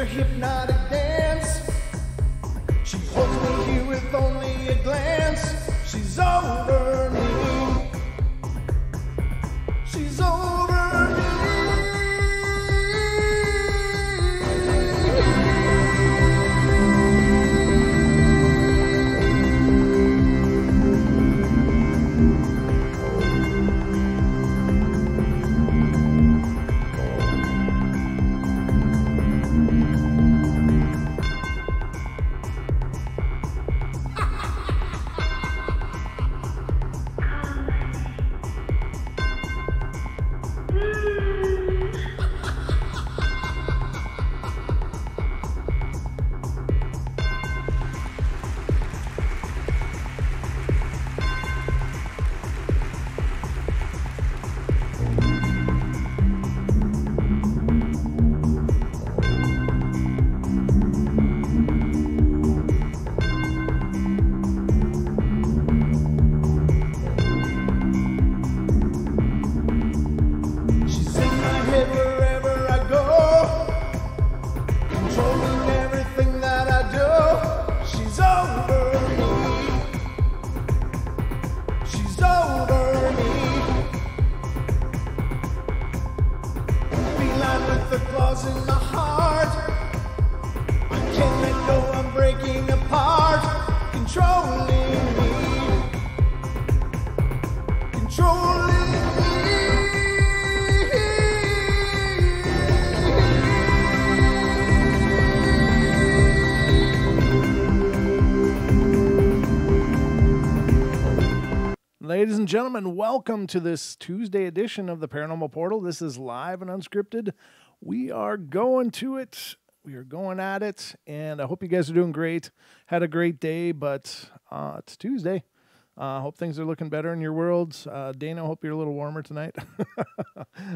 hypnotic dance. She holds me here with only a glance. She's over me. She's over me. Ladies and gentlemen, welcome to this Tuesday edition of the Paranormal Portal. This is live and unscripted. We are going to it. We are going at it, and I hope you guys are doing great. Had a great day, but it's Tuesday. Hope things are looking better in your worlds. Dana, hope you're a little warmer tonight.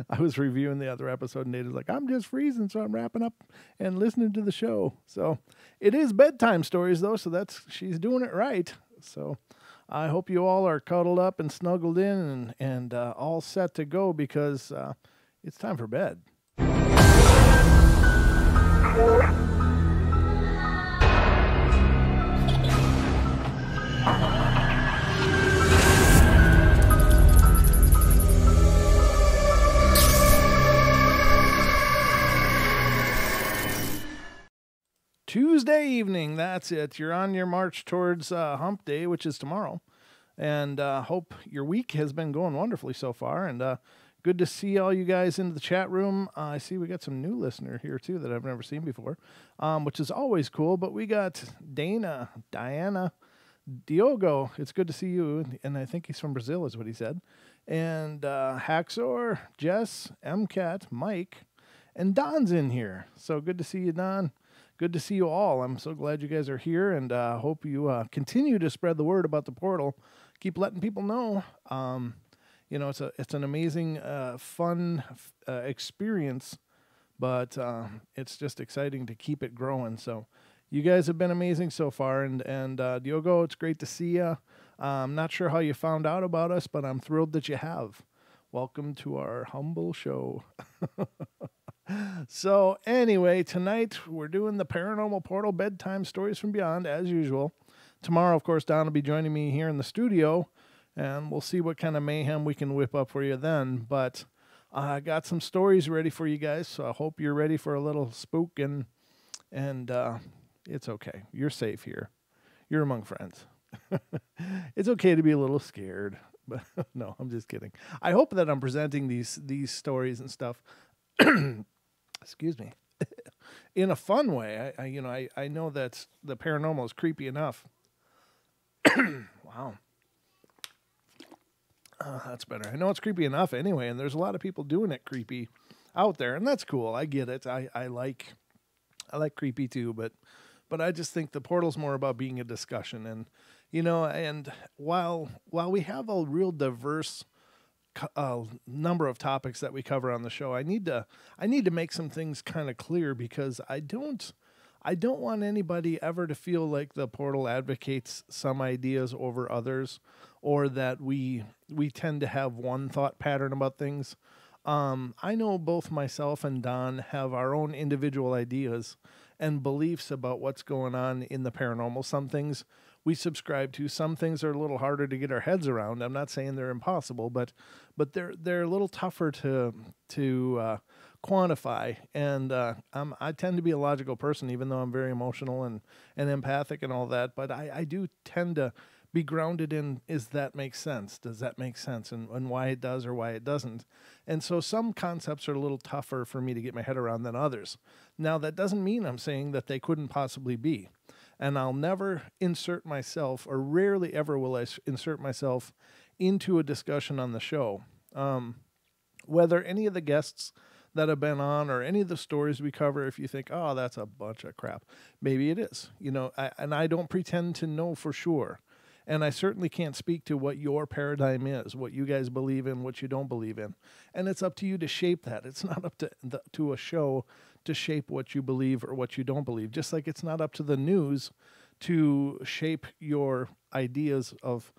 I was reviewing the other episode, and Dana's like, I'm just freezing, so I'm wrapping up and listening to the show. So it is bedtime stories, though, so she's doing it right. So I hope you all are cuddled up and snuggled in and all set to go because it's time for bed. Tuesday evening, that's it. You're on your march towards hump day, which is tomorrow. And hope your week has been going wonderfully so far. And good to see all you guys in the chat room. I see we got some new listener here, too, that I've never seen before, which is always cool. But we got Dana, Diana, Diogo. It's good to see you. And I think he's from Brazil is what he said. And Haxor, Jess, MCAT, Mike, and Don's in here. So good to see you, Don. Good to see you all. I'm so glad you guys are here, and hope you continue to spread the word about the portal. Keep letting people know. You know, it's an amazing, fun experience, but it's just exciting to keep it growing. So you guys have been amazing so far, and Diogo, it's great to see you. I'm not sure how you found out about us, but I'm thrilled that you have. Welcome to our humble show. So anyway, tonight we're doing the Paranormal Portal Bedtime Stories from Beyond, as usual. Tomorrow, of course, Don will be joining me here in the studio, and we'll see what kind of mayhem we can whip up for you then. But I got some stories ready for you guys, so I hope you're ready for a little spook, and it's okay. You're safe here. You're among friends. It's okay to be a little scared, but no, I'm just kidding. I hope that I'm presenting these stories and stuff excuse me, in a fun way. I know that the paranormal is creepy enough. Wow. That's better. I know it's creepy enough anyway, and there's a lot of people doing it creepy out there, and that's cool. I get it. I like creepy too, but I just think the portal's more about being a discussion, and and while we have a real diverse number of topics that we cover on the show, I need to make some things kind of clear, because I don't want anybody ever to feel like the portal advocates some ideas over others, or that we tend to have one thought pattern about things. I know both myself and Don have our own individual ideas, and beliefs about what's going on in the paranormal. Some things we subscribe to, some things are a little harder to get our heads around. I'm not saying they're impossible, but they're a little tougher to quantify. And I tend to be a logical person, even though I'm very emotional and empathic and all that. But I do tend to be grounded in, is that make sense? Does that make sense? And why it does or why it doesn't. And so some concepts are a little tougher for me to get my head around than others. Now, that doesn't mean I'm saying that they couldn't possibly be. And I'll never insert myself, or rarely ever will I insert myself into a discussion on the show. Whether any of the guests that have been on or any of the stories we cover, if you think, oh, that's a bunch of crap, maybe it is. And I don't pretend to know for sure. And I certainly can't speak to what your paradigm is, what you guys believe in, what you don't believe in. And it's up to you to shape that. It's not up to a show to shape what you believe or what you don't believe. Just like it's not up to the news to shape your ideas of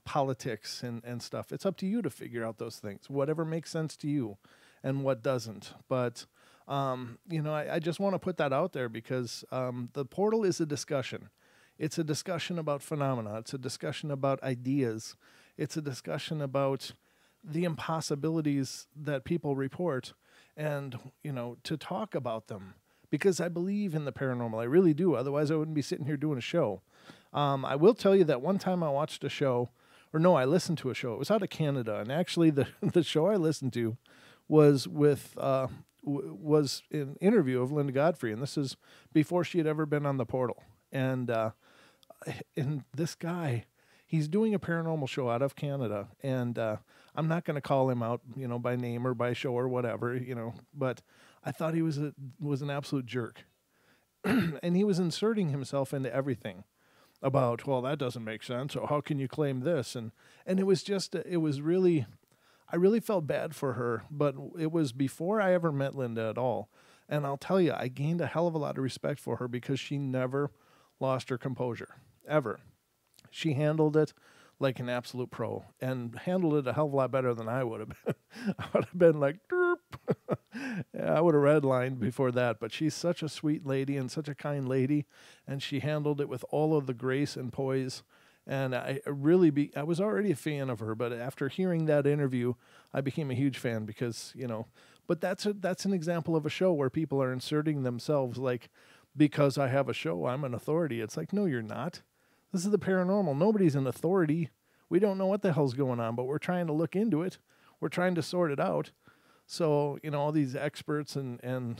politics and stuff. It's up to you to figure out those things, whatever makes sense to you and what doesn't. But, I just want to put that out there because the portal is a discussion. It's a discussion about phenomena. It's a discussion about ideas. It's a discussion about the impossibilities that people report and, to talk about them. Because I believe in the paranormal. I really do. Otherwise, I wouldn't be sitting here doing a show. I will tell you that one time I watched a show, I listened to a show. It was out of Canada. And actually, the show I listened to was with was an interview of Linda Godfrey. And this is before she had ever been on the portal. And this guy, he's doing a paranormal show out of Canada, and I'm not going to call him out, by name or by show or whatever, but I thought he was an absolute jerk, and he was inserting himself into everything about, well, that doesn't make sense, or how can you claim this, and it was just, I really felt bad for her, but it was before I ever met Linda at all, and I'll tell you, I gained a hell of a lot of respect for her because she never lost her composure, ever. She handled it like an absolute pro and handled it a hell of a lot better than I would have been. I would have been like, derp. Yeah, I would have redlined before that, but she's such a sweet lady and such a kind lady, and she handled it with all of the grace and poise. And I was already a fan of her, but after hearing that interview, I became a huge fan because, but that's an example of a show where people are inserting themselves like, because I have a show, I'm an authority. It's like, no, you're not. This is the paranormal. Nobody's an authority. We don't know what the hell's going on, but we're trying to look into it. We're trying to sort it out. So, all these experts and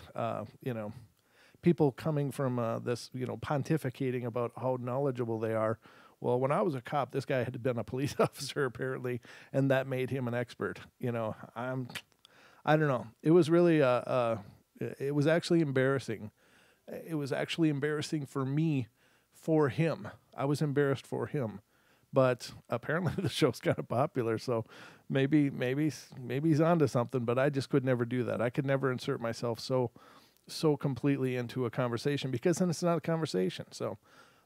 people coming from this, pontificating about how knowledgeable they are. Well, when I was a cop, this guy had been a police officer apparently, and that made him an expert. I don't know. It was really, it was actually embarrassing. It was actually embarrassing for me, for him. I was embarrassed for him, but apparently the show's kind of popular, so maybe he's onto something. But I just could never do that. I could never insert myself so completely into a conversation because then it's not a conversation. So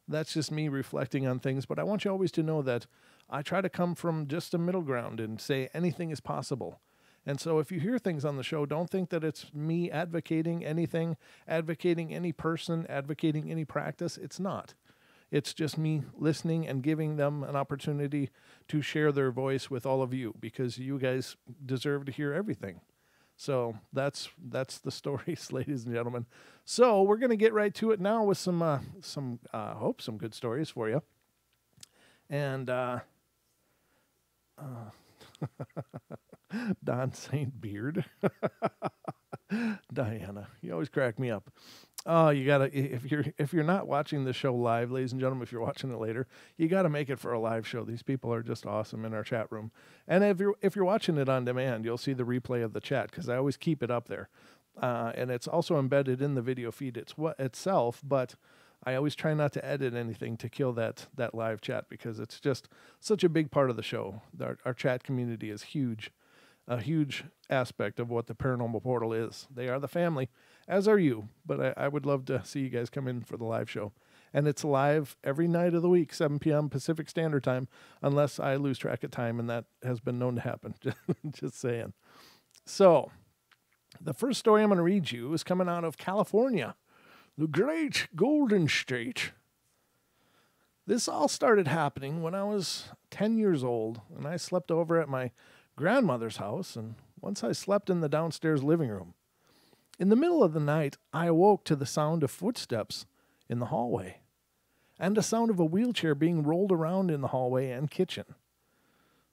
that's just me reflecting on things. But I want you always to know that I try to come from just a middle ground and say anything is possible. And so if you hear things on the show, don't think that it's me advocating anything, advocating any person, advocating any practice. It's not. It's just me listening and giving them an opportunity to share their voice with all of you because you guys deserve to hear everything. So that's the stories, ladies and gentlemen. So we're going to get right to it now with some good stories for you. And Don St. Beard. Diana, you always crack me up. Oh, you gotta, if you're not watching the show live, ladies and gentlemen, if you're watching it later, you gotta make it for a live show. These people are just awesome in our chat room. And if you're watching it on demand, you'll see the replay of the chat because I always keep it up there. And it's also embedded in the video feed itself, but I always try not to edit anything to kill that live chat because it's just such a big part of the show. Our chat community is huge. A huge aspect of what the Paranormal Portal is. They are the family, as are you, but I would love to see you guys come in for the live show. And it's live every night of the week, 7 p.m. Pacific Standard Time, unless I lose track of time, and that has been known to happen. Just saying. So, the first story I'm going to read you is coming out of California. The Great Golden State. This all started happening when I was 10 years old, and I slept over at my grandmother's house, and once I slept in the downstairs living room. In the middle of the night, I awoke to the sound of footsteps in the hallway, and the sound of a wheelchair being rolled around in the hallway and kitchen.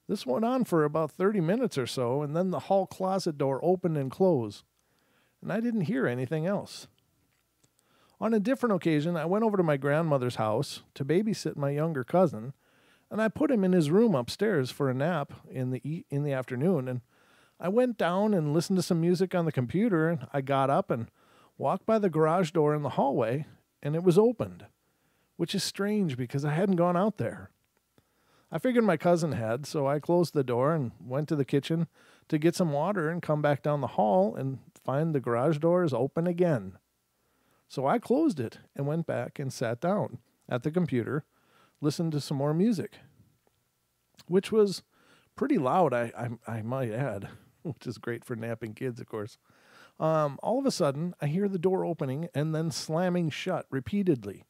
This went on for about 30 minutes or so, and then the hall closet door opened and closed, and I didn't hear anything else. On a different occasion, I went over to my grandmother's house to babysit my younger cousin, and I put him in his room upstairs for a nap in the afternoon, and I went down and listened to some music on the computer, and I got up and walked by the garage door in the hallway, and it was opened, which is strange because I hadn't gone out there. I figured my cousin had, so I closed the door and went to the kitchen to get some water and come back down the hall and find the garage door is open again. So I closed it and went back and sat down at the computer, listened to some more music, which was pretty loud, I might add, which is great for napping kids, of course. All of a sudden, I hear the door opening and then slamming shut repeatedly.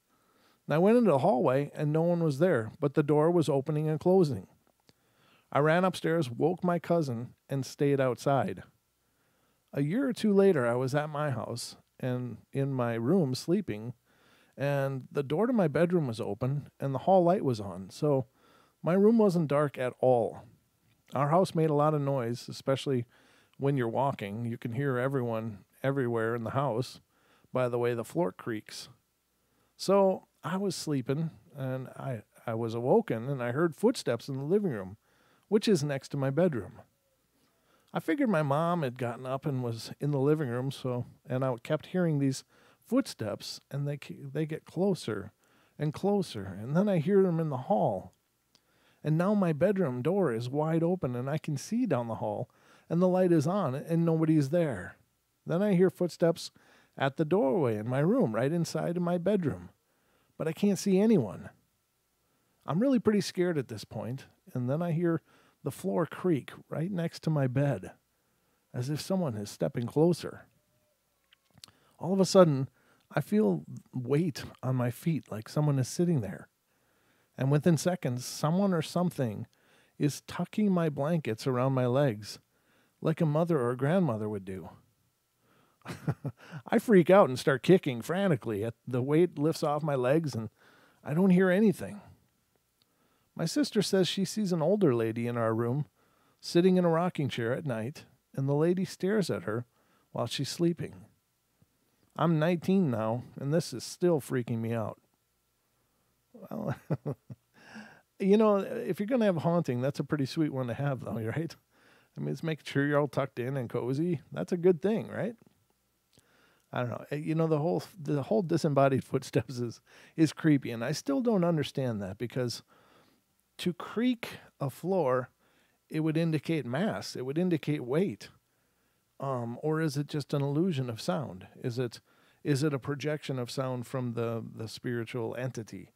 And I went into the hallway and no one was there, but the door was opening and closing. I ran upstairs, woke my cousin, and stayed outside. A year or two later, I was at my house and in my room sleeping, and the door to my bedroom was open and the hall light was on, so my room wasn't dark at all. Our house made a lot of noise, especially when you're walking. You can hear everyone everywhere in the house by the way the floor creaks. So I was sleeping and I was awoken and I heard footsteps in the living room, which is next to my bedroom. I figured my mom had gotten up and was in the living room, and I kept hearing these footsteps, and they get closer and closer, and then I hear them in the hall. And now my bedroom door is wide open, and I can see down the hall, and the light is on, and nobody's there. Then I hear footsteps at the doorway in my room, right inside of my bedroom, but I can't see anyone. I'm really pretty scared at this point, and then I hear the floor creak right next to my bed, as if someone is stepping closer. All of a sudden, I feel weight on my feet like someone is sitting there. And within seconds, someone or something is tucking my blankets around my legs like a mother or a grandmother would do. I freak out and start kicking frantically. The weight lifts off my legs and I don't hear anything. My sister says she sees an older lady in our room sitting in a rocking chair at night, and the lady stares at her while she's sleeping. I'm 19 now, and this is still freaking me out. Well, if you're going to have a haunting, that's a pretty sweet one to have, though, right? I mean, it's making sure you're all tucked in and cozy. That's a good thing, right? I don't know. The whole disembodied footsteps is creepy, and I still don't understand that, because to creak a floor, it would indicate mass. It would indicate weight. Or is it just an illusion of sound? Is it a projection of sound from the spiritual entity?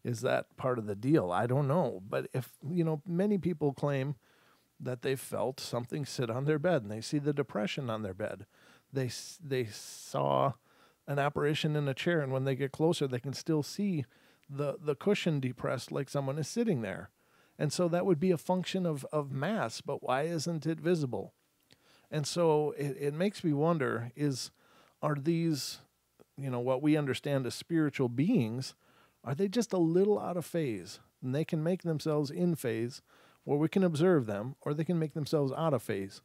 Is that part of the deal? I don't know. But many people claim that they felt something sit on their bed and they see the depression on their bed. They saw an apparition in a chair, and when they get closer, they can still see the cushion depressed like someone is sitting there. And so that would be a function of mass, but why isn't it visible? And so it makes me wonder, are these, what we understand as spiritual beings, are they just a little out of phase? And they can make themselves in phase, or we can observe them, or they can make themselves out of phase,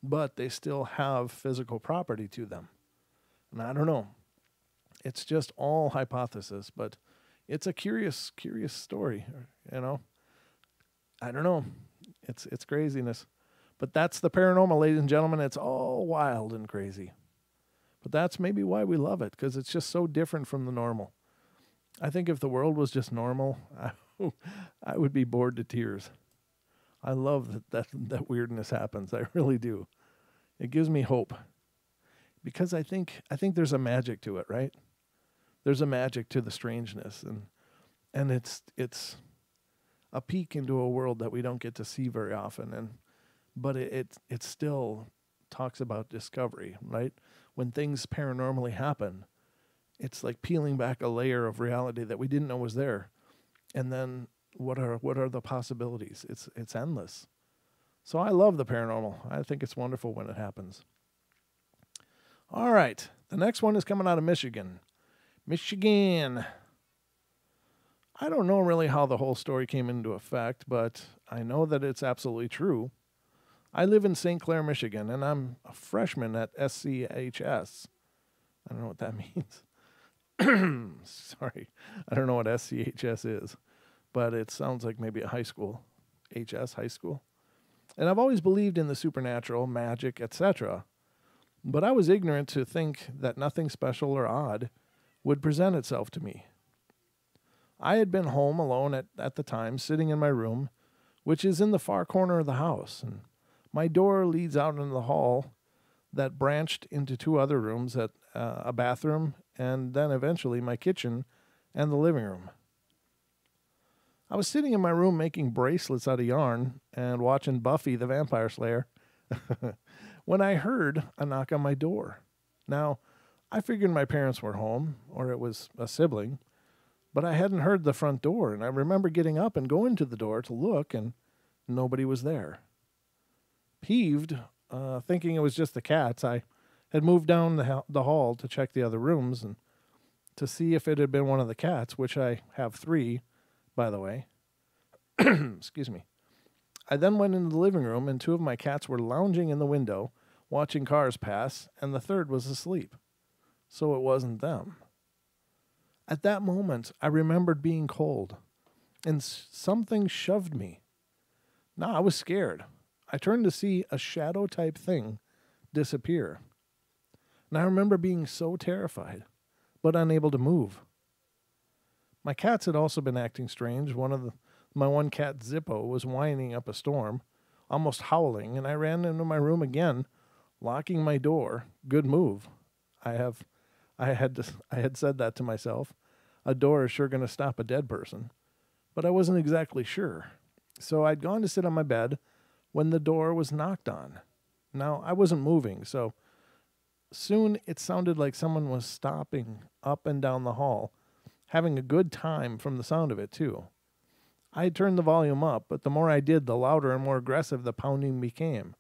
but they still have physical property to them. And I don't know. It's just all hypothesis, but it's a curious story, I don't know. It's craziness. But that's the paranormal, ladies and gentlemen. It's all wild and crazy. But that's maybe why we love it, because it's just so different from the normal. I think if the world was just normal, I would be bored to tears. I love that weirdness happens. I really do. It gives me hope. Because I think there's a magic to it, right? There's a magic to the strangeness, and it's a peek into a world that we don't get to see very often, but it still talks about discovery, right? When things paranormally happen, It's like peeling back a layer of reality that we didn't know was there. And then what are the possibilities? It's endless. So I love the paranormal. I think it's wonderful when it happens. All right. The next one is coming out of Michigan. Michigan. I don't know really how the whole story came into effect, but I know that it's absolutely true. I live in St. Clair, Michigan, and I'm a freshman at SCHS. I don't know what that means. Sorry. I don't know what SCHS is, but it sounds like maybe a high school. HS, high school. And I've always believed in the supernatural, magic, etc. But I was ignorant to think that nothing special or odd would present itself to me. I had been home alone at the time, sitting in my room, which is in the far corner of the house, and my door leads out into the hall that branched into two other rooms, a bathroom, and then eventually my kitchen and the living room. I was sitting in my room making bracelets out of yarn and watching Buffy the Vampire Slayer when I heard a knock on my door. Now, I figured my parents were home, or it was a sibling, but I hadn't heard the front door, and I remember getting up and going to the door to look, and nobody was there. Peeved, thinking it was just the cats, I had moved down the hall to check the other rooms and to see if it had been one of the cats, which I have 3, by the way. Excuse me. I then went into the living room, and 2 of my cats were lounging in the window, watching cars pass, and the third was asleep. So it wasn't them. At that moment, I remembered being cold, and something shoved me. Now, I was scared. I turned to see a shadow-type thing disappear. And I remember being so terrified, but unable to move. My cats had also been acting strange. My one cat, Zippo, was whining up a storm, almost howling, and I ran into my room again, locking my door. Good move. I had said that to myself. A door is sure going to stop a dead person. But I wasn't exactly sure. So I'd gone to sit on my bed when the door was knocked on. Now, I wasn't moving, so soon it sounded like someone was stopping up and down the hall, having a good time from the sound of it, too. I had turned the volume up, but the more I did, the louder and more aggressive the pounding became,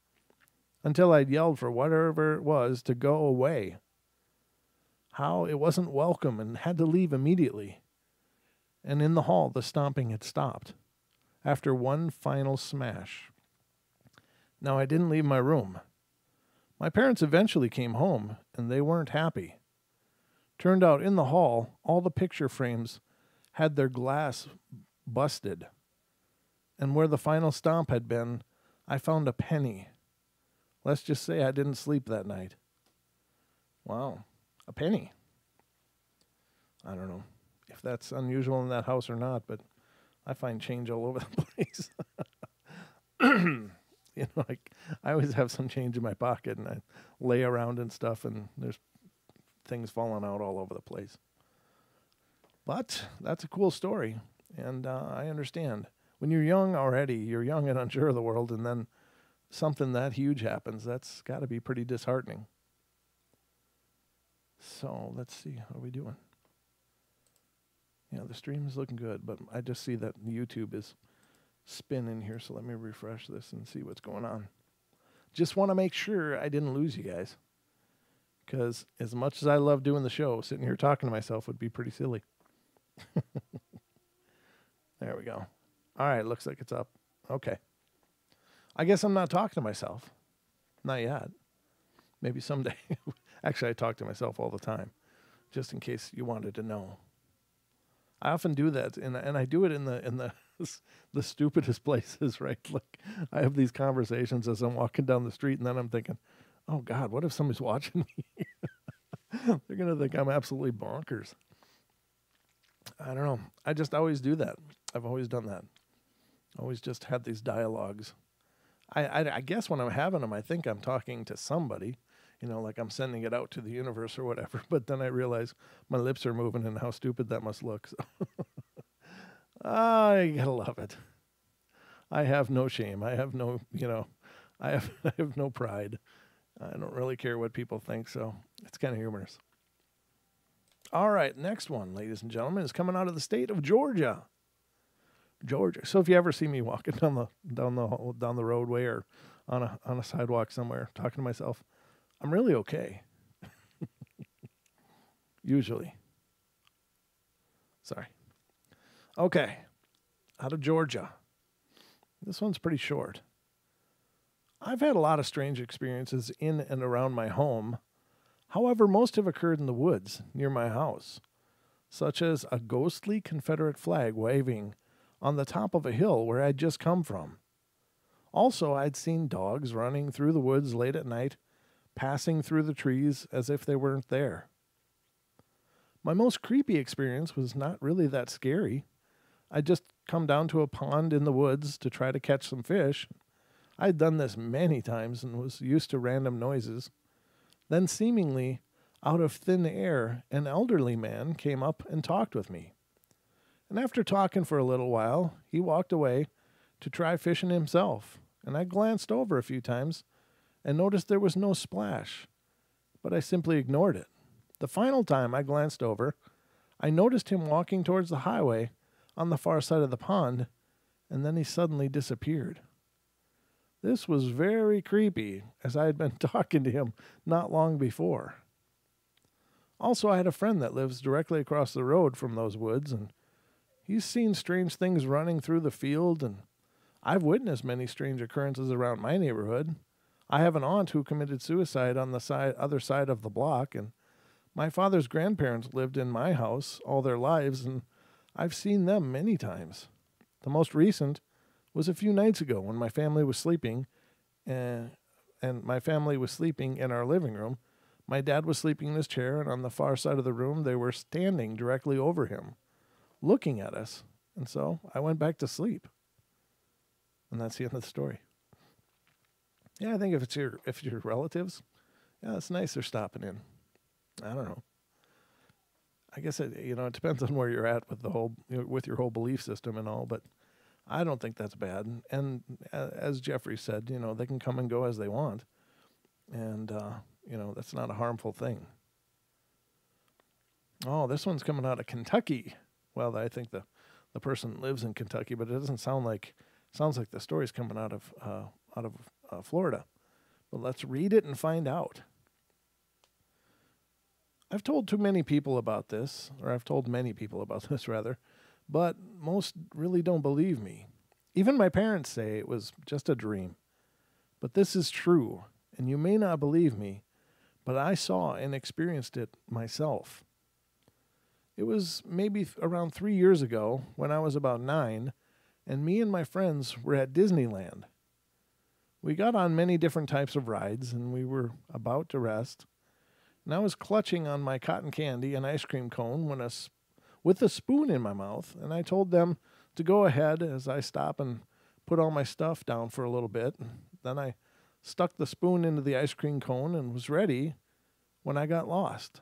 until I'd yelled for whatever it was to go away. How it wasn't welcome and had to leave immediately. And in the hall, the stomping had stopped, after one final smash. Now, I didn't leave my room. My parents eventually came home, and they weren't happy. Turned out, in the hall, all the picture frames had their glass busted. And where the final stomp had been, I found a penny. Let's just say I didn't sleep that night. Wow, a penny. I don't know if that's unusual in that house or not, but I find change all over the place. Like I always have some change in my pocket, and I lay around and stuff, and there's things falling out all over the place. But that's a cool story, and I understand. When you're young already, you're young and unsure of the world, and then something that huge happens, that's got to be pretty disheartening. So let's see, how are we doing? Yeah, the stream is looking good, but I just see that YouTube is spinning here, so let me refresh this and see what's going on. Just want to make sure I didn't lose you guys, because as much as I love doing the show, sitting here talking to myself would be pretty silly. There we go. All right, looks like it's up. Okay. I guess I'm not talking to myself. Not yet. Maybe someday. Actually, I talk to myself all the time, just in case you wanted to know. I often do that, and I do it in the stupidest places, right? Like I have these conversations as I'm walking down the street, and then I'm thinking, "Oh God, what if somebody's watching me? They're gonna think I'm absolutely bonkers." I don't know. I just always do that. I've always done that. Always just had these dialogues. I guess when I'm having them, I think I'm talking to somebody. Like I'm sending it out to the universe or whatever. But then I realize my lips are moving and how stupid that must look. So I gotta love it. I have no shame. I have no, I have no pride. I don't really care what people think. So it's kind of humorous. All right, next one, ladies and gentlemen, is coming out of the state of Georgia. Georgia. So if you ever see me walking down the roadway or on a sidewalk somewhere, talking to myself, I'm really okay. Usually. Sorry. Okay. Out of Georgia. This one's pretty short. I've had a lot of strange experiences in and around my home. However, most have occurred in the woods near my house, such as a ghostly Confederate flag waving on the top of a hill where I'd just come from. Also, I'd seen dogs running through the woods late at night, passing through the trees as if they weren't there. My most creepy experience was not really that scary. I'd just come down to a pond in the woods to try to catch some fish. I'd done this many times and was used to random noises. Then, seemingly out of thin air, an elderly man came up and talked with me. And after talking for a little while, he walked away to try fishing himself. And I glanced over a few times and noticed there was no splash, but I simply ignored it. The final time I glanced over, I noticed him walking towards the highway on the far side of the pond, and then he suddenly disappeared. This was very creepy, as I had been talking to him not long before. Also, I had a friend that lives directly across the road from those woods, and he's seen strange things running through the field, and I've witnessed many strange occurrences around my neighborhood. I have an aunt who committed suicide on the other side of the block, and my father's grandparents lived in my house all their lives, and I've seen them many times. The most recent was a few nights ago when my family was sleeping, and my family was sleeping in our living room. My dad was sleeping in his chair, and on the far side of the room, they were standing directly over him, looking at us. And so I went back to sleep. And that's the end of the story. Yeah, I think if it's your relatives, yeah, it's nice they're stopping in. I don't know. I guess it depends on where you're at with with your whole belief system and all, but I don't think that's bad. And as Jeffrey said, they can come and go as they want. And, that's not a harmful thing. Oh, this one's coming out of Kentucky. Well, I think the person lives in Kentucky, but it doesn't sounds like the story's coming out of Florida. But let's read it and find out. I've told many people about this, rather, but most really don't believe me. Even my parents say it was just a dream. But this is true, and you may not believe me, but I saw and experienced it myself. It was maybe around 3 years ago when I was about 9, and me and my friends were at Disneyland. We got on many different types of rides, and we were about to rest. And I was clutching on my cotton candy and ice cream cone with a spoon in my mouth, and I told them to go ahead as I stop and put all my stuff down for a little bit. Then I stuck the spoon into the ice cream cone and was ready when I got lost.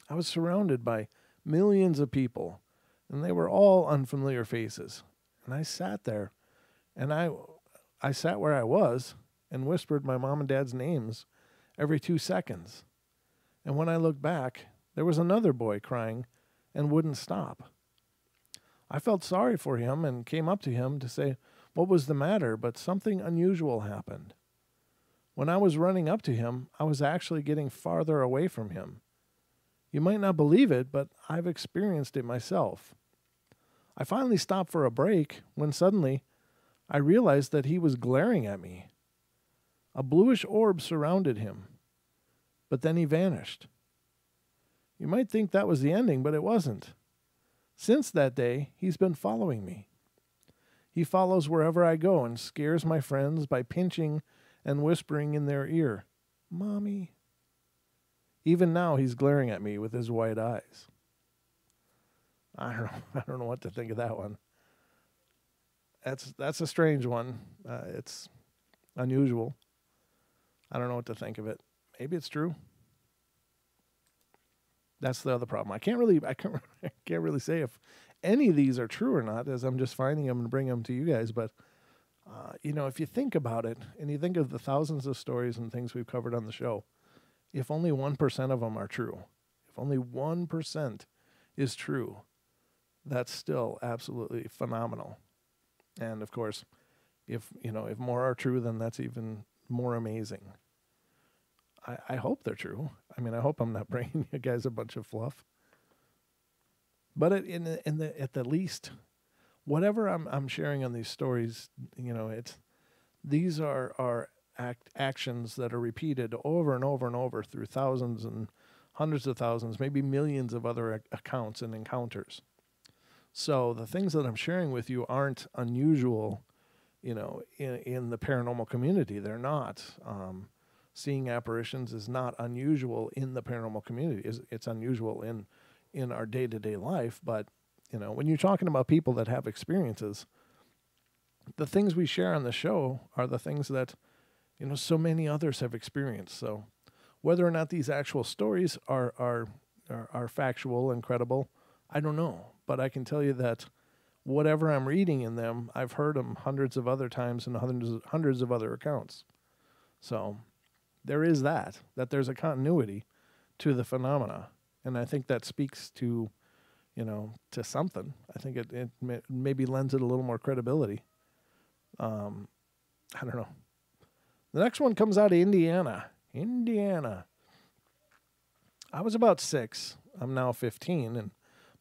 I was surrounded by millions of people, and they were all unfamiliar faces. And I sat there, and I sat where I was and whispered my mom and dad's names every 2 seconds. And when I looked back, there was another boy crying and wouldn't stop. I felt sorry for him and came up to him to say what was the matter, but something unusual happened. When I was running up to him, I was actually getting farther away from him. You might not believe it, but I've experienced it myself. I finally stopped for a break when suddenly I realized that he was glaring at me. A bluish orb surrounded him, but then he vanished. You might think that was the ending, but it wasn't. Since that day, he's been following me. He follows wherever I go and scares my friends by pinching and whispering in their ear, "Mommy." Even now, he's glaring at me with his white eyes. I don't know what to think of that one. That's a strange one. It's unusual. I don't know what to think of it. Maybe it's true. That's the other problem. I can't really say if any of these are true or not, as I'm just finding them and bringing them to you guys. But if you think about it, and you think of the thousands of stories and things we've covered on the show, if only 1% of them are true, If only 1% is true, that's still absolutely phenomenal. And of course, if more are true, then that's even more amazing. I hope they're true. I mean, I hope I'm not bringing you guys a bunch of fluff. But at the least, whatever I'm sharing on these stories, these are actions that are repeated over and over and over through thousands and hundreds of thousands, maybe millions of other accounts and encounters. So the things that I'm sharing with you aren't unusual, in the paranormal community. They're not. Seeing apparitions is not unusual in the paranormal community. It's unusual in our day-to-day life. But, when you're talking about people that have experiences, the things we share on the show are the things that, so many others have experienced. So whether or not these actual stories are factual and credible, I don't know. But I can tell you that whatever I'm reading in them, I've heard them hundreds of other times in hundreds of other accounts. So there is that there's a continuity to the phenomena. And I think that speaks to, to something. I think it maybe lends it a little more credibility. I don't know. The next one comes out of Indiana. I was about 6. I'm now 15, and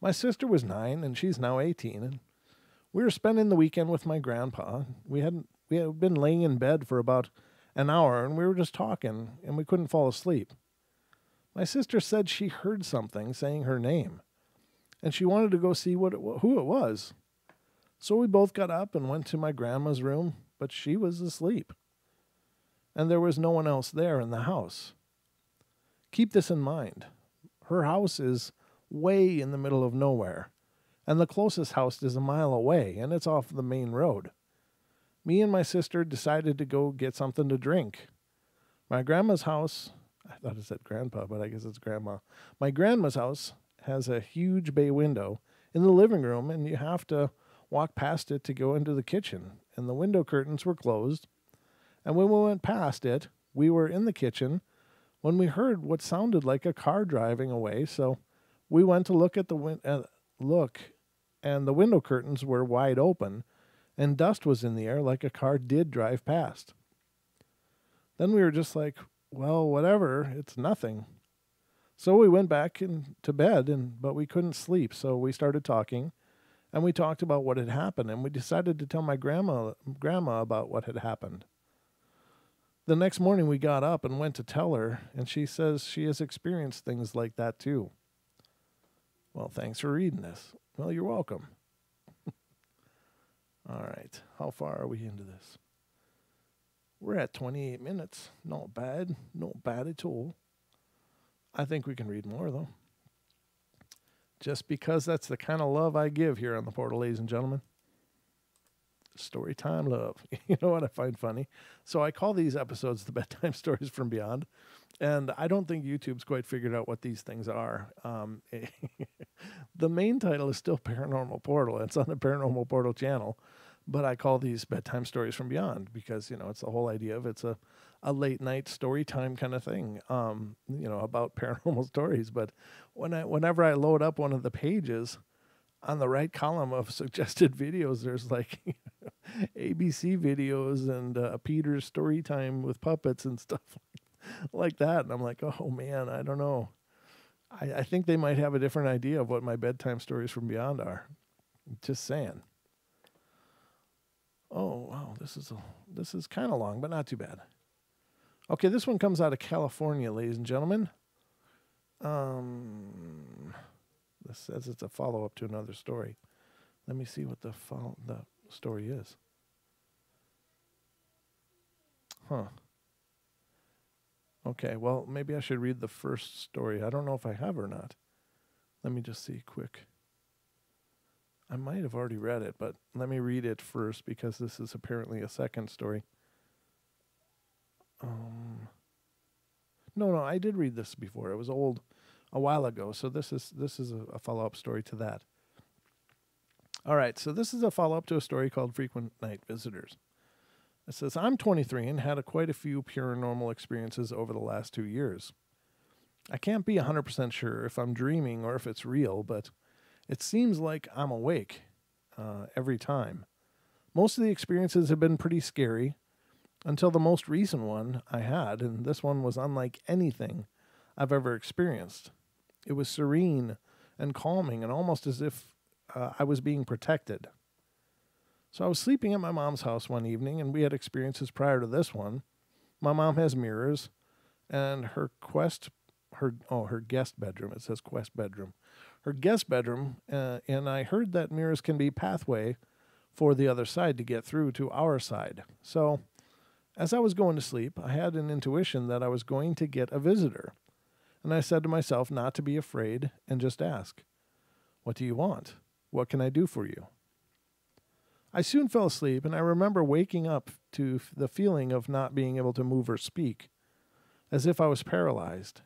my sister was 9, and she's now 18. And we were spending the weekend with my grandpa. We had been laying in bed for about an hour, and we were just talking, and we couldn't fall asleep. My sister said she heard something saying her name, and she wanted to go see who it was. So we both got up and went to my grandma's room, but she was asleep. And there was no one else there in the house. Keep this in mind. Her house is way in the middle of nowhere, and the closest house is a mile away, and it's off the main road. Me and my sister decided to go get something to drink. My grandma's house, I thought it said grandpa, but I guess it's grandma. My grandma's house has a huge bay window in the living room, and you have to walk past it to go into the kitchen. And the window curtains were closed. And when we went past it, we were in the kitchen when we heard what sounded like a car driving away. So we went to look at and the window curtains were wide open, and dust was in the air like a car did drive past. Then we were just like, well, whatever, it's nothing. So we went back to bed, but we couldn't sleep. So we started talking, and we talked about what had happened, and we decided to tell my grandma about what had happened. The next morning we got up and went to tell her, and she says she has experienced things like that too. Well, thanks for reading this. Well, you're welcome. All right, how far are we into this? We're at 28 minutes. Not bad at all. I think we can read more, though. Just because that's the kind of love I give here on the Portal, ladies and gentlemen. Story time love. You know what I find funny? So I call these episodes the Bedtime Stories From Beyond, and I don't think YouTube's quite figured out what these things are. The main title is still Paranormal Portal. It's on the Paranormal Portal channel, but I call these Bedtime Stories From Beyond because, it's the whole idea of it's a late night story time kind of thing, about paranormal stories. But whenever I load up one of the pages, on the right column of suggested videos, there's like ABC videos and Peter's story time with puppets and stuff like that. And I'm like, oh man, I don't know. I think they might have a different idea of what my Bedtime Stories From Beyond are. Just saying. Oh, wow, this is kind of long, but not too bad. Okay, this one comes out of California, ladies and gentlemen. This says it's a follow-up to another story. Let me see what the story is. Huh. Okay, well, maybe I should read the first story. I don't know if I have or not. Let me just see quick. I might have already read it, but let me read it first because this is apparently a second story. No, I did read this before. It was old a while ago, so this is a follow-up story to that. All right, so this is a follow-up to a story called Frequent Night Visitors. It says, I'm 23 and had quite a few paranormal experiences over the last 2 years. I can't be 100% sure if I'm dreaming or if it's real, but it seems like I'm awake every time. Most of the experiences have been pretty scary until the most recent one I had, and this one was unlike anything I've ever experienced. It was serene and calming and almost as if I was being protected. So I was sleeping at my mom's house one evening, and we had experiences prior to this one. My mom has mirrors, and her guest bedroom. It says quest bedroom. Her guest bedroom, and I heard that mirrors can be pathway for the other side to get through to our side. So as I was going to sleep, I had an intuition that I was going to get a visitor. And I said to myself not to be afraid and just ask, "What do you want? What can I do for you?" I soon fell asleep, and I remember waking up to the feeling of not being able to move or speak, as if I was paralyzed.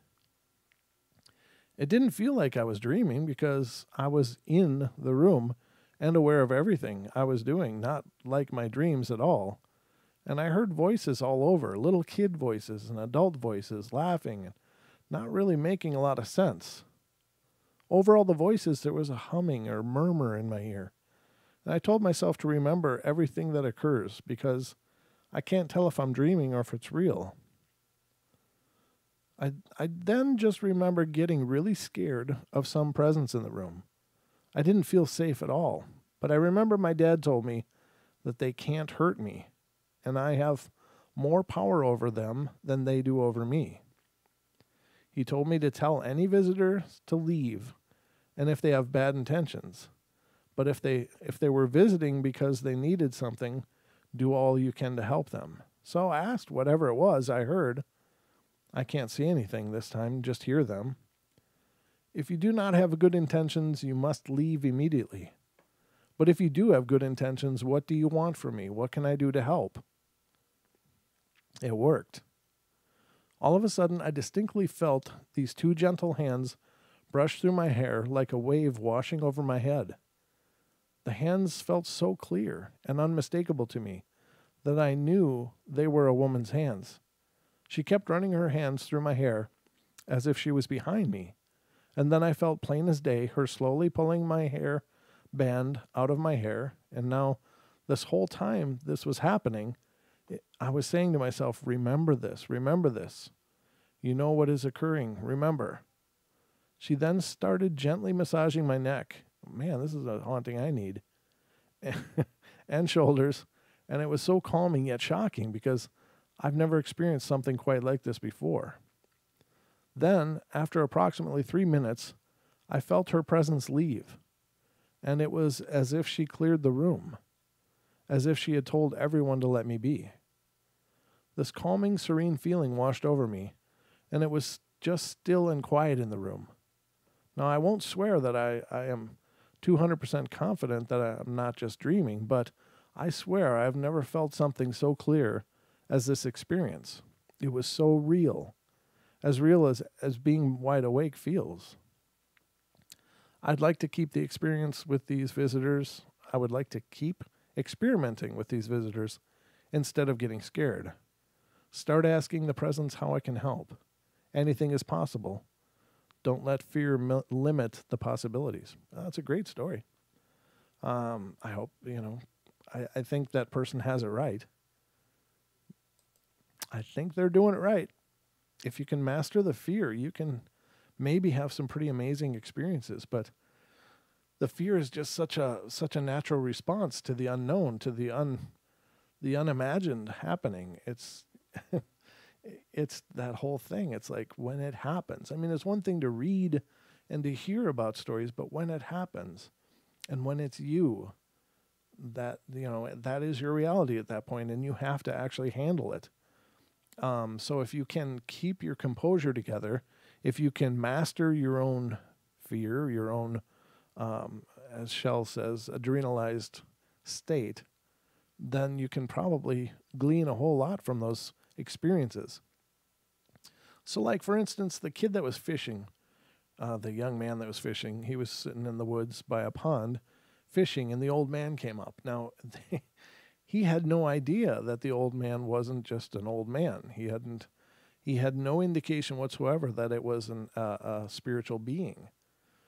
It didn't feel like I was dreaming because I was in the room and aware of everything I was doing, not like my dreams at all. And I heard voices all over, little kid voices and adult voices, laughing and not really making a lot of sense. Over all the voices, there was a humming or murmur in my ear. And I told myself to remember everything that occurs because I can't tell if I'm dreaming or if it's real. I then just remember getting really scared of some presence in the room. I didn't feel safe at all, but I remember my dad told me that they can't hurt me, and I have more power over them than they do over me. He told me to tell any visitor to leave, and if they have bad intentions. But if they were visiting because they needed something, do all you can to help them. So I asked whatever it was I heard. I can't see anything this time, just hear them. If you do not have good intentions, you must leave immediately. But if you do have good intentions, what do you want from me? What can I do to help? It worked. All of a sudden, I distinctly felt these two gentle hands brush through my hair like a wave washing over my head. The hands felt so clear and unmistakable to me that I knew they were a woman's hands. She kept running her hands through my hair as if she was behind me, and then I felt plain as day her slowly pulling my hair band out of my hair, and now this whole time this was happening, I was saying to myself, remember this, remember this. You know what is occurring, remember. She then started gently massaging my neck. Man, this is a haunting I need. And shoulders. And it was so calming yet shocking because I've never experienced something quite like this before. Then, after approximately 3 minutes, I felt her presence leave. And it was as if she cleared the room, as if she had told everyone to let me be. This calming, serene feeling washed over me, and it was just still and quiet in the room. Now, I won't swear that I am 200% confident that I'm not just dreaming, but I swear I've never felt something so clear as this experience. It was so real as being wide awake feels. I'd like to keep the experience with these visitors. I would like to keep experimenting with these visitors instead of getting scared. Start asking the presence how I can help. Anything is possible. Don't let fear limit the possibilities. That's a great story. I hope, I think that person has it right. I think they're doing it right. If you can master the fear, you can maybe have some pretty amazing experiences, but the fear is just such a natural response to the unknown, to the unimagined happening. It's it's that whole thing. It's like when it happens. I mean, it's one thing to read and to hear about stories, but when it happens and when it's you, that is your reality at that point, and you have to actually handle it. So if you can keep your composure together, if you can master your own fear, your own, as Shell says, adrenalized state, then you can probably glean a whole lot from those experiences. So like, for instance, the kid that was fishing, the young man that was fishing, he was sitting in the woods by a pond fishing, and the old man came up. Now, he had no idea that the old man wasn't just an old man. He he had no indication whatsoever that it was a spiritual being.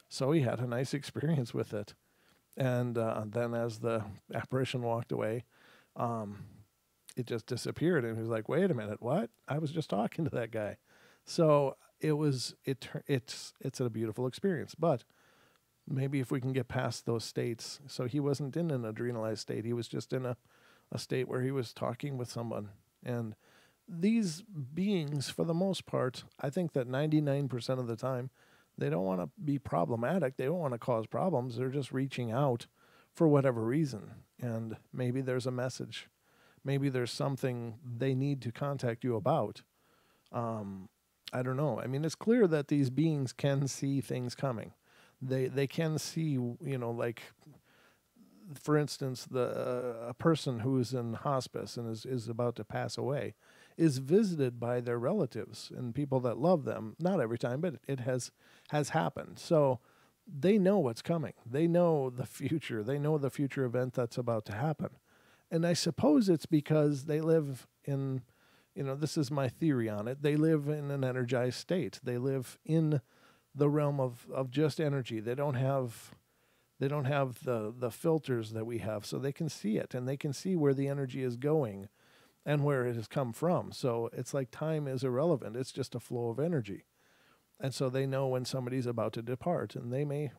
So he had a nice experience with it. And then as the apparition walked away, it just disappeared. And he was like, wait a minute, what? I was just talking to that guy. So it's a beautiful experience. But maybe if we can get past those states. So he wasn't in an adrenalized state. He was just in a state where he was talking with someone. And these beings, for the most part, I think that 99% of the time, they don't want to be problematic. They don't want to cause problems. They're just reaching out for whatever reason. And maybe there's a message. Maybe there's something they need to contact you about. I don't know. I mean, it's clear that these beings can see things coming. They can see, like, for instance, a person who is in hospice and is about to pass away is visited by their relatives and people that love them. Not every time, but it has happened. So they know what's coming. They know the future. They know the future event that's about to happen. And I suppose it's because they live in, this is my theory on it, they live in an energized state. They live in the realm of just energy. They don't have the filters that we have, so they can see it, and they can see where the energy is going and where it has come from. So it's like time is irrelevant. It's just a flow of energy. And so they know when somebody's about to depart, and they may,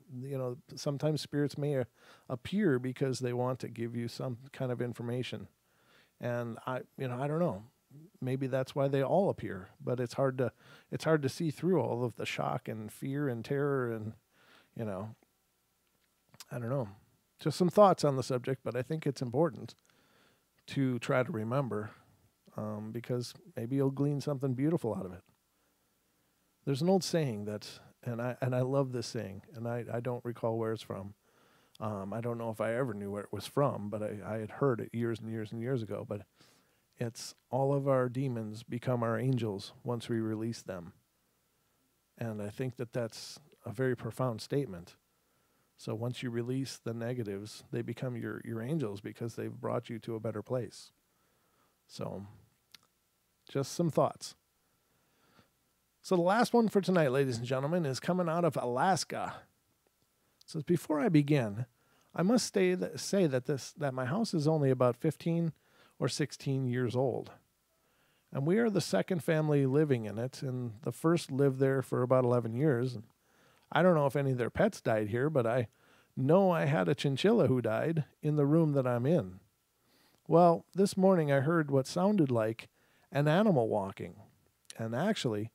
sometimes spirits may appear because they want to give you some kind of information. And I don't know. Maybe that's why they all appear, but it's hard to see through all of the shock and fear and terror and, I don't know. Just some thoughts on the subject, but I think it's important to try to remember because maybe you'll glean something beautiful out of it. There's an old saying and I love this saying, and I don't recall where it's from. I don't know if I ever knew where it was from, but I had heard it years and years and years ago. But it's all of our demons become our angels once we release them. And I think that that's a very profound statement. So once you release the negatives, they become your angels because they've brought you to a better place. So just some thoughts. So the last one for tonight, ladies and gentlemen, is coming out of Alaska. It says, before I begin, I must say that my house is only about 15 or 16 years old. And we are the second family living in it, and the first lived there for about 11 years. I don't know if any of their pets died here, but I know I had a chinchilla who died in the room that I'm in. Well, this morning I heard what sounded like an animal walking. And actually,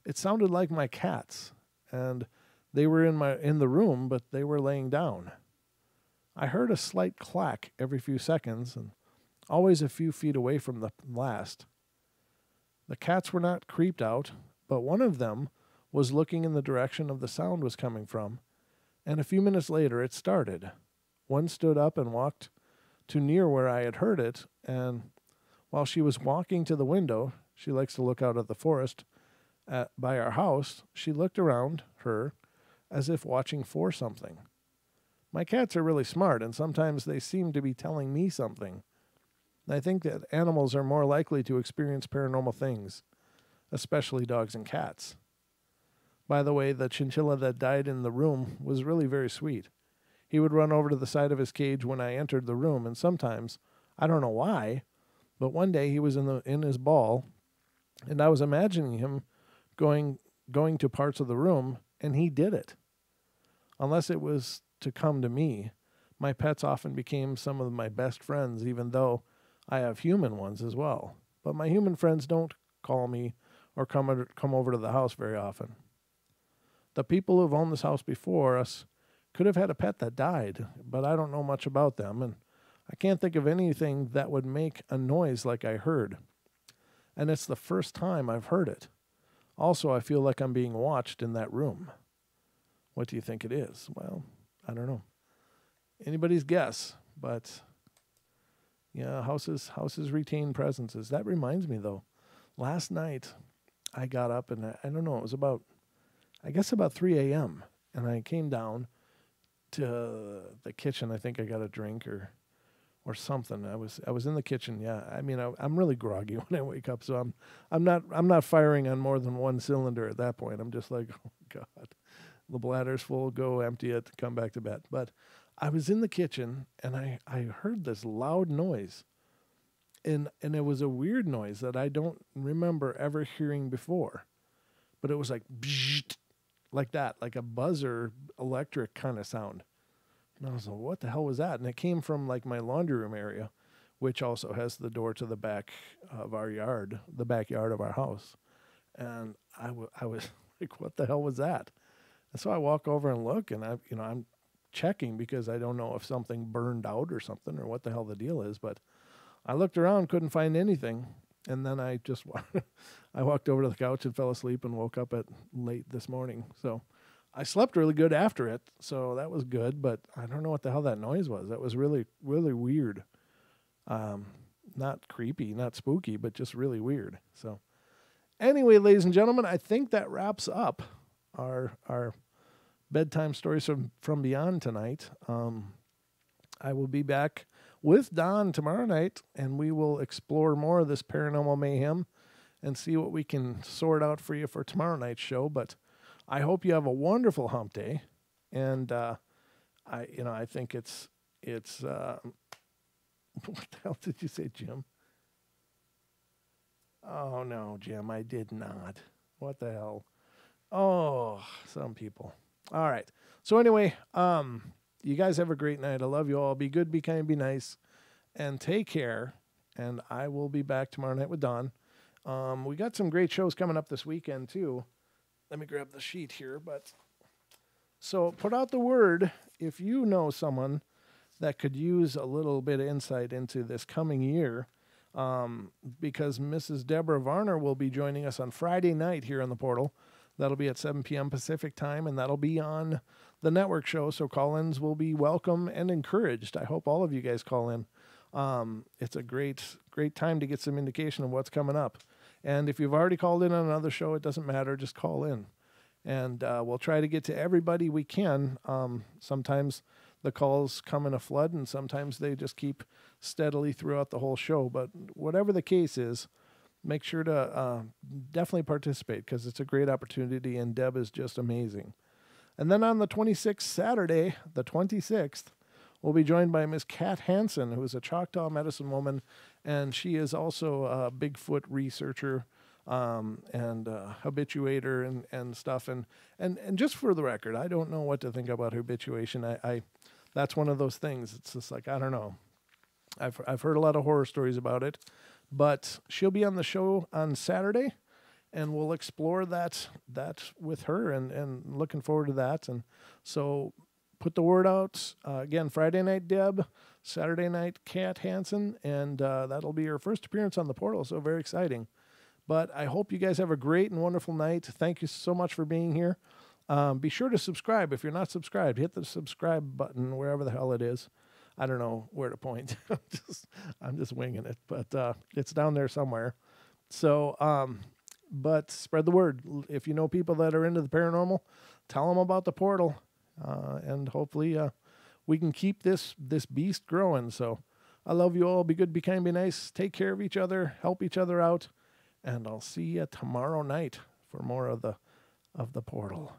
it sounded like my cats. And they were in the room, but they were laying down. I heard a slight clack every few seconds, and always a few feet away from the last. The cats were not creeped out, but one of them was looking in the direction of the sound was coming from, and a few minutes later it started. One stood up and walked to near where I had heard it, and while she was walking to the window, she likes to look out at the forest by our house, she looked around her as if watching for something. My cats are really smart, and sometimes they seem to be telling me something. I think that animals are more likely to experience paranormal things, especially dogs and cats. By the way, the chinchilla that died in the room was really very sweet. He would run over to the side of his cage when I entered the room, and sometimes, I don't know why, but one day he was in his ball, and I was imagining him going to parts of the room, and he did it. Unless it was to come to me, my pets often became some of my best friends, even though I have human ones as well. But my human friends don't call me or come over to the house very often. The people who've owned this house before us could have had a pet that died, but I don't know much about them, and I can't think of anything that would make a noise like I heard. And it's the first time I've heard it. Also, I feel like I'm being watched in that room. What do you think it is? Well, I don't know. Anybody's guess, but yeah, houses retain presences. That reminds me, though. Last night, I got up and I don't know, it was about 3 a.m. And I came down to the kitchen. I think I got a drink or or something. I was in the kitchen. Yeah, I mean, I'm really groggy when I wake up, so I'm not firing on more than one cylinder at that point. I'm just like, oh God, the bladder's full. Go empty it. Come back to bed. But I was in the kitchen and I heard this loud noise, and it was a weird noise that I don't remember ever hearing before, but it was like bzzzt, like that, like a buzzer electric kind of sound. And I was like, what the hell was that? And it came from like my laundry room area, which also has the door to the back of our yard, the backyard of our house. And I was like, what the hell was that? And so I walk over and look, and I'm checking because I don't know if something burned out or something or what the hell the deal is. But I looked around, couldn't find anything. And then I just I walked over to the couch and fell asleep and woke up at late this morning. So I slept really good after it, so that was good, but I don't know what the hell that noise was. That was really, really weird. Not creepy, not spooky, but just really weird. So anyway, ladies and gentlemen, I think that wraps up our bedtime stories from Beyond tonight. I will be back with Don tomorrow night, and we will explore more of this paranormal mayhem and see what we can sort out for you for tomorrow night's show. But I hope you have a wonderful hump day, and I think it's what the hell did you say, Jim? Oh no, Jim, I did not. What the hell? Oh, some people. All right. So anyway, you guys have a great night. I love you all. Be good, be kind, be nice, and take care. And I will be back tomorrow night with Don. We got some great shows coming up this weekend too. Let me grab the sheet here, so put out the word if you know someone that could use a little bit of insight into this coming year, because Mrs. Deborah Varner will be joining us on Friday night here on the Portal. That'll be at 7 p.m. Pacific time, and that'll be on the network show, so call-ins will be welcome and encouraged. I hope all of you guys call in. It's a great time to get some indication of what's coming up. And if you've already called in on another show, it doesn't matter. Just call in. And we'll try to get to everybody we can. Sometimes the calls come in a flood, and sometimes they just keep steadily throughout the whole show. But whatever the case is, make sure to definitely participate, because it's a great opportunity, and Deb is just amazing. And then on the 26th, Saturday, the 26th, we'll be joined by Miss Kat Hansen, who is a Choctaw medicine woman, and she is also a Bigfoot researcher and habituator and stuff. And just for the record, I don't know what to think about habituation. I that's one of those things. It's just like, I don't know. I've heard a lot of horror stories about it, but she'll be on the show on Saturday, and we'll explore that with her, and looking forward to that. And so put the word out. Again, Friday night, Deb. Saturday night, Kat Hansen. And that'll be her first appearance on the Portal, so very exciting. But I hope you guys have a great and wonderful night. Thank you so much for being here. Be sure to subscribe. If you're not subscribed, hit the subscribe button wherever the hell it is. I don't know where to point. I'm just winging it, but it's down there somewhere. So, but spread the word. If you know people that are into the paranormal, tell them about the Portal. And hopefully we can keep this beast growing. So I love you all. Be good, be kind, be nice. Take care of each other. Help each other out. And I'll see you tomorrow night for more of the Portal.